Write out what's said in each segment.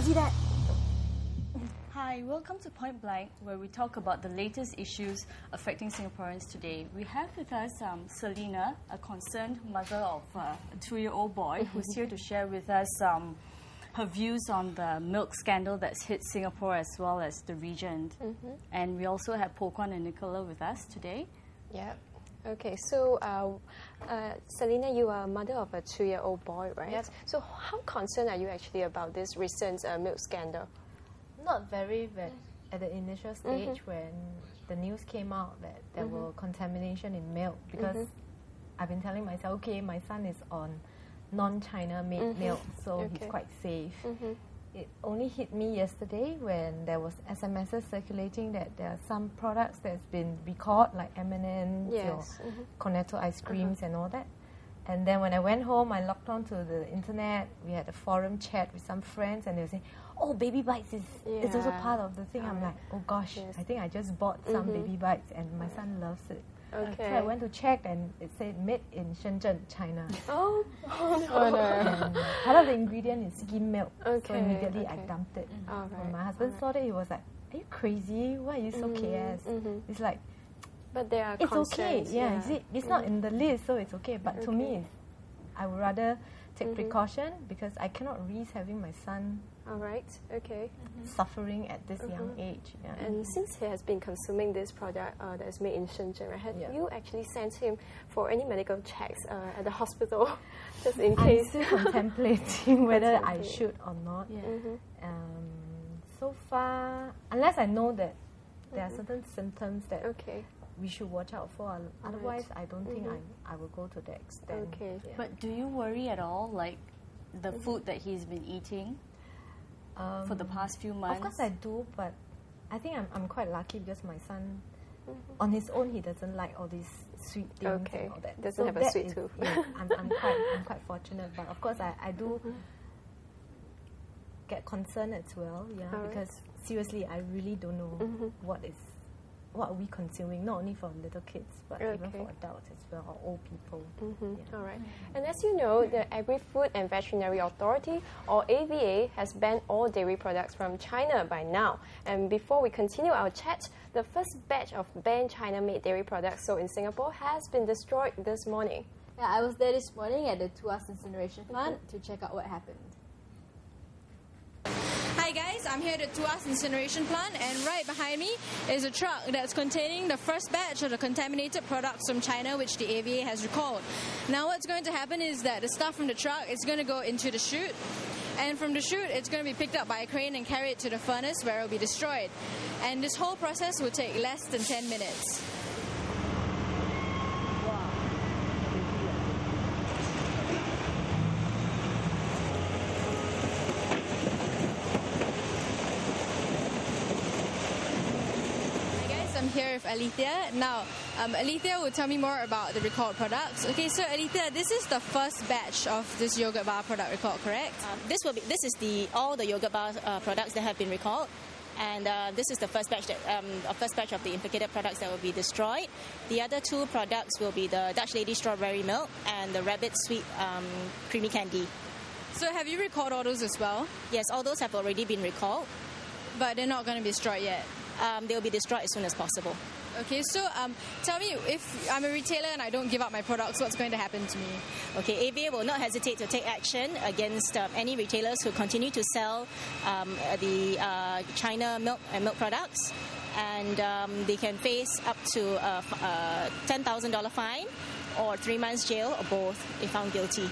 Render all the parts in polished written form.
can't see that. Hi, welcome to Point Blank, where we talk about the latest issues affecting Singaporeans today. We have with us Selina, a concerned mother of a 2-year-old boy, who's here to share with us her views on the milk scandal that's hit Singapore as well as the region. And we also have Po Kwan and Nicola with us today. Yeah. Okay, so Selina, you are a mother of a 2-year-old boy, right? Yep. So how concerned are you actually about this recent milk scandal? Not very, but at the initial stage when the news came out that there were contamination in milk, because I've been telling myself, okay, my son is on non-China made milk, so he's quite safe. It only hit me yesterday when there was SMSs circulating that there are some products that's been recalled, like M&M's or Cornetto ice creams and all that. And then when I went home, I logged on to the internet. We had a forum chat with some friends, and they were saying, "Oh, baby bites is also part of the thing." I'm like, "Oh gosh, I think I just bought some baby bites, and my son loves it." So I went to check, and it said made in Shenzhen, China. Oh no! And part of the ingredient is skim milk. So immediately I dumped it. When my husband saw it, he was like, "Are you crazy? Why are you so KS?" It's like, but there are it's concerns, okay. It's not in the list, so it's okay. But to me, I would rather take precaution, because I cannot risk having my son suffering at this young age. Yeah. And since he has been consuming this product that is made in Shenzhen, right, have you actually sent him for any medical checks at the hospital, just in case? I'm still contemplating whether I should or not. So far, unless I know that there are certain symptoms that we should watch out for. Otherwise, I don't think I will go to the extent. But do you worry at all, like the food that he's been eating for the past few months? Of course I do, but I think I'm quite lucky, because my son, on his own, he doesn't like all these sweet things and all that. Doesn't have a sweet tooth. I'm quite fortunate, but of course I do get concerned as well, because seriously, I really don't know what are we consuming, not only for little kids, but even for adults as well, or old people. All right. And as you know, the Agri-Food and Veterinary Authority, or AVA, has banned all dairy products from China by now. And before we continue our chat, the first batch of banned China-made dairy products sold in Singapore has been destroyed this morning. Yeah, I was there this morning at the Tuas incineration plant to check out what happened. Hi guys, I'm here at the Tuas incineration plant, and right behind me is a truck that's containing the first batch of the contaminated products from China, which the AVA has recalled. Now what's going to happen is that the stuff from the truck is going to go into the chute, and from the chute it's going to be picked up by a crane and carried to the furnace where it will be destroyed. And this whole process will take less than 10 minutes. I'm here with Alethea. Now, Alethea will tell me more about the recalled products. Okay, so Alethea, this is the first batch of this yogurt bar product recalled, correct? This is all the yogurt bar products that have been recalled, and this is the first batch of the implicated products that will be destroyed. The other two products will be the Dutch Lady strawberry milk and the rabbit sweet creamy candy. So have you recalled all those as well? Yes, all those have already been recalled, but they're not going to be destroyed yet. They'll be destroyed as soon as possible. Okay, so tell me, if I'm a retailer and I don't give up my products, what's going to happen to me? Okay, AVA will not hesitate to take action against any retailers who continue to sell the China milk and milk products, and they can face up to a $10,000 fine or 3 months jail, or both, if found guilty.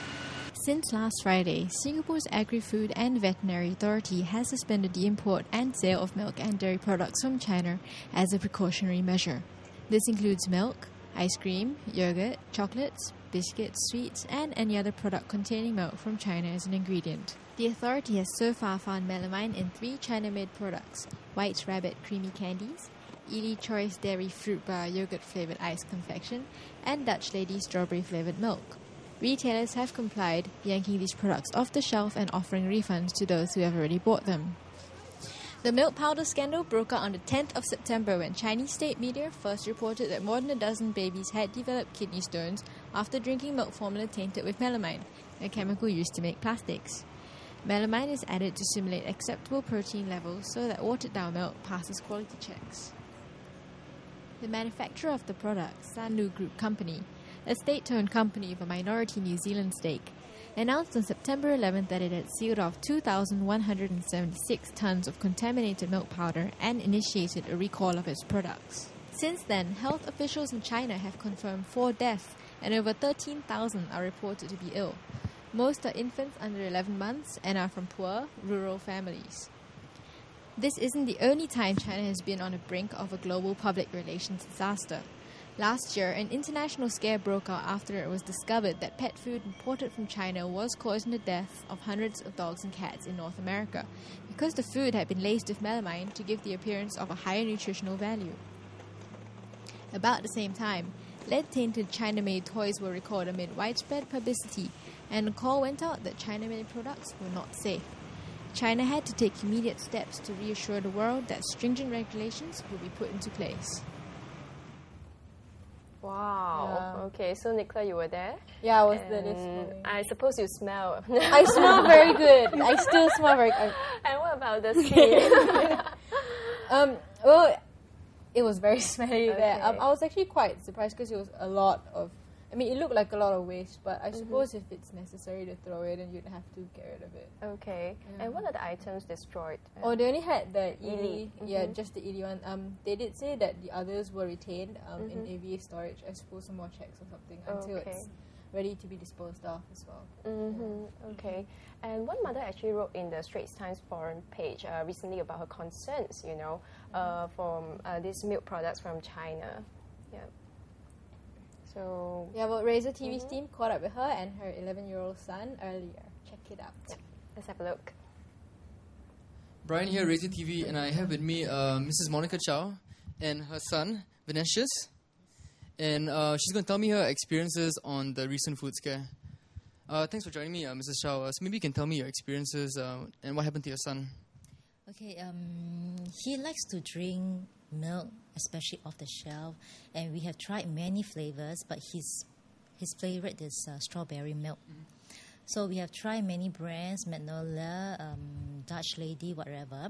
Since last Friday, Singapore's Agri-Food and Veterinary Authority has suspended the import and sale of milk and dairy products from China as a precautionary measure. This includes milk, ice cream, yogurt, chocolates, biscuits, sweets, and any other product containing milk from China as an ingredient. The authority has so far found melamine in 3 China-made products: White's Rabbit creamy candies, Ely Choice Dairy Fruit Bar yogurt-flavoured ice confection, and Dutch Lady strawberry-flavoured milk. Retailers have complied, yanking these products off the shelf and offering refunds to those who have already bought them. The milk powder scandal broke out on the 10th of September when Chinese state media first reported that more than a dozen babies had developed kidney stones after drinking milk formula tainted with melamine, a chemical used to make plastics. Melamine is added to simulate acceptable protein levels so that watered-down milk passes quality checks. The manufacturer of the product, Sanlu Group Company, a state-owned company with a minority New Zealand stake, announced on September 11th that it had sealed off 2,176 tons of contaminated milk powder and initiated a recall of its products. Since then, health officials in China have confirmed 4 deaths and over 13,000 are reported to be ill. Most are infants under 11 months and are from poor, rural families. This isn't the only time China has been on the brink of a global public relations disaster. Last year, an international scare broke out after it was discovered that pet food imported from China was causing the deaths of hundreds of dogs and cats in North America because the food had been laced with melamine to give the appearance of a higher nutritional value. About the same time, lead-tainted China-made toys were recalled amid widespread publicity, and a call went out that China-made products were not safe. China had to take immediate steps to reassure the world that stringent regulations will be put into place. Wow. Yeah. Okay, so Nicola, you were there? Yeah, I was And there this morning. I suppose you smell. I smell very good. I still smell very good. And what about the skin? Well, it was very smelly there. Okay. I was actually quite surprised because it was a lot of... I mean, it looked like a lot of waste, but I suppose if it's necessary to throw it, then you'd have to get rid of it. Okay. Yeah. And what are the items destroyed? Oh, they only had the Ely. Ely. Yeah, just the Ely one. They did say that the others were retained in AVA storage. I suppose some more checks or something until Okay. it's ready to be disposed of as well. Okay. And one mother actually wrote in the Straits Times forum page recently about her concerns, from these milk products from China. Yeah. So Yeah, well, RazorTV's team caught up with her and her 11-year-old son earlier. Check it out. let's have a look. Brian here, RazorTV, and I have with me Mrs. Monica Chow and her son, Vinicius. And she's going to tell me her experiences on the recent food scare. Thanks for joining me, Mrs. Chow. So maybe you can tell me your experiences and what happened to your son. Okay, he likes to drink milk, especially off the shelf, and we have tried many flavors, but his favorite is strawberry milk. So we have tried many brands, Magnolia, Dutch Lady, whatever,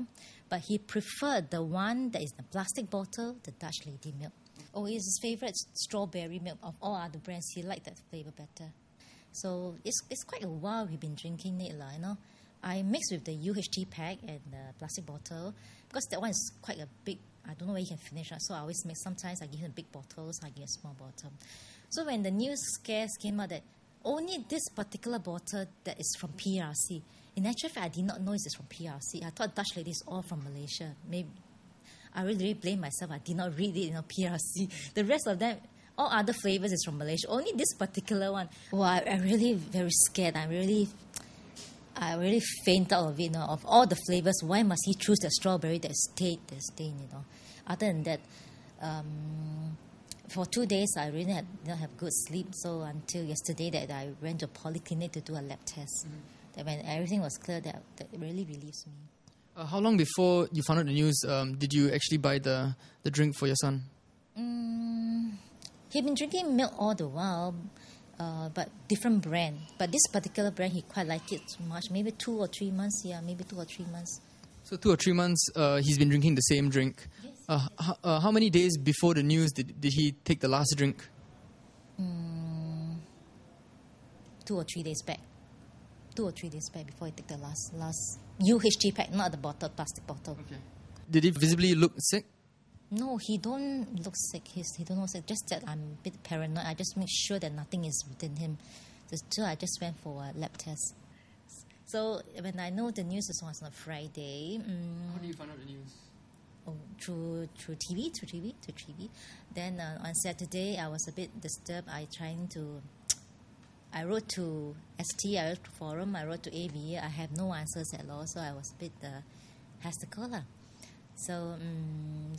but he preferred the one that is the plastic bottle, the Dutch Lady milk. Oh, it's his favorite strawberry milk. Of all other brands, he liked that flavor better. So it's quite a while we've been drinking it, I mix with the UHT pack and the plastic bottle because that one is quite a big. I don't know where you can finish. So I always mix. Sometimes I give him big bottles, I give a small bottle. So when the news scares came out that only this particular bottle that is from PRC. In actual fact, I did not know it is from PRC. I thought Dutch Lady is all from Malaysia. Maybe I really blame myself. I did not read it, PRC. The rest of them, all other flavors is from Malaysia. Only this particular one. Well, I'm really very scared. I really faint out of it. Of all the flavors, why must he choose the strawberry that is stained? Other than that, for 2 days I really did not have good sleep. So until yesterday that I went to a polyclinic to do a lab test. That when everything was clear, that really relieves me. How long before you found out the news did you actually buy the drink for your son? He'd been drinking milk all the while, but different brand. But this particular brand, he quite liked it so much. Maybe 2 or 3 months. Yeah, maybe 2 or 3 months. So 2 or 3 months he's been drinking the same drink. Yes. How many days before the news did he take the last drink? 2 or 3 days back. 2 or 3 days back before he took the last UHT pack, not the bottle, plastic bottle. Okay. Did he visibly look sick? No, he don't look sick. He don't look sick. Just that I'm a bit paranoid. I just make sure that nothing is within him. So I just went for a lab test. So when I know the news was on a Friday. How did you find out the news? Oh, through TV. Then on Saturday, I was a bit disturbed. I wrote to ST, I wrote to Forum, I wrote to AVA. I have no answers at all, so I was a bit hysterical. So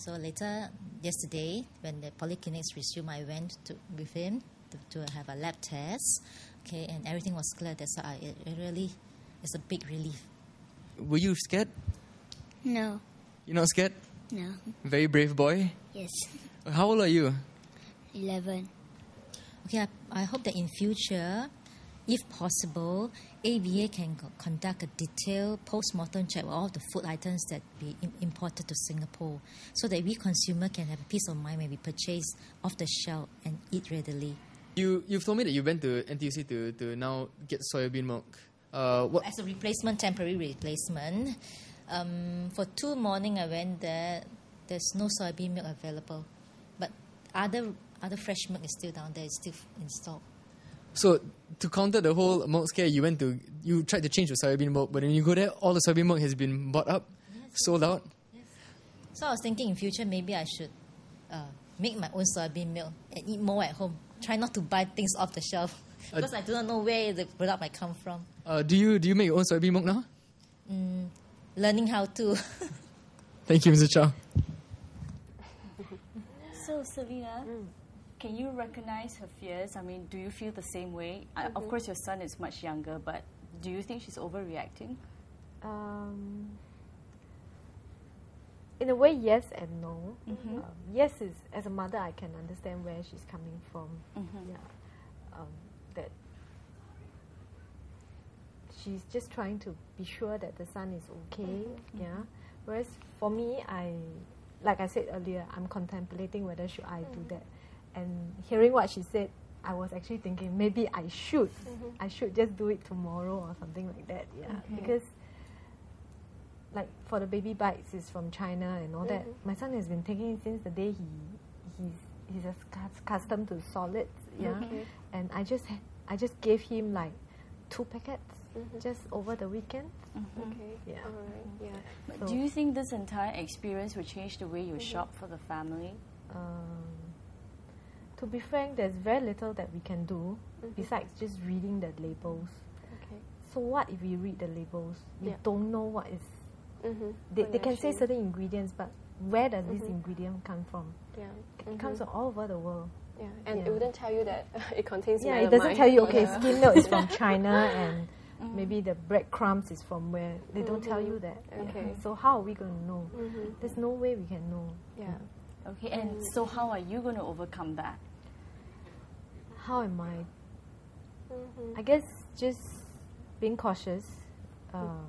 later, yesterday, when the polyclinics resumed, I went with him to have a lab test. Okay, and everything was clear. That's why it really is a big relief. Were you scared? No. You're not scared? No. Very brave boy? Yes. How old are you? 11. Okay, I hope that in future, if possible, AVA can conduct a detailed post-mortem check of all the food items that be imported to Singapore, so that we consumer can have a peace of mind when we purchase off the shelf and eat readily. You've told me that you went to NTUC to now get soybean milk. As a replacement, temporary replacement. For 2 mornings I went there, there's no soybean milk available. But other fresh milk is still down there, it's still in stock. So to counter the whole milk scare, you tried to change the soybean milk, but when you go there, all the soybean milk has been bought up, sold out. Yes. So I was thinking in future maybe I should make my own soybean milk and eat more at home. Try not to buy things off the shelf because I do not know where the product might come from. Do you make your own soybean milk now? Learning how to. Thank you, Mr. Chow. So, Selena, can you recognize her fears? I mean, do you feel the same way? Of course, your son is much younger, but do you think she's overreacting? In a way, yes and no. Yes is, as a mother, I can understand where she's coming from. That she's just trying to be sure that the son is okay. Whereas for me, like I said earlier, I'm contemplating whether should I do that. And hearing what she said, I was actually thinking maybe I should. I should just do it tomorrow or something like that. Because like for the baby bites is from China and all that. My son has been taking it since the day he's accustomed to solids. And I just gave him like 2 packets just over the weekend. But do you think this entire experience will change the way you shop for the family? To be frank, there's very little that we can do besides just reading the labels. So what if we read the labels? We don't know what is. They can say certain ingredients, but where does this ingredient come from? It comes from all over the world. And it wouldn't tell you that it contains melamine. It doesn't tell you, okay, skim milk is from China and maybe the breadcrumbs is from where. They don't tell you that. So how are we going to know? There's no way we can know. Okay, and so how are you going to overcome that? How am I? I guess just being cautious.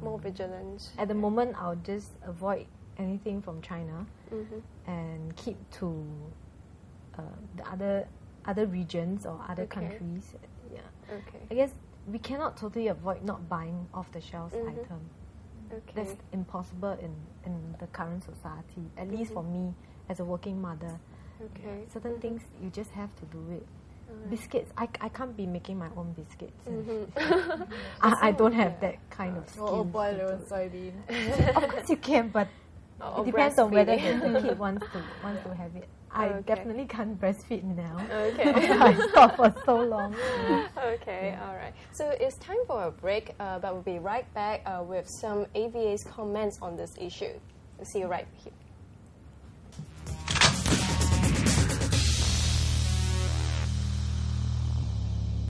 More vigilant. At the moment, I'll just avoid anything from China and keep to the other regions or other countries. I guess we cannot totally avoid not buying off the shelves item. That's impossible in the current society. At least for me, as a working mother, certain things you just have to do it. Biscuits, I can't be making my own biscuits. I don't have that kind of skill. Or boil your own soybean. Of course you can, but it depends on whether the kid wants to have it. I definitely can't breastfeed now. I stopped for so long. Alright. So it's time for a break, but we'll be right back with some AVA's comments on this issue. We'll see you right here.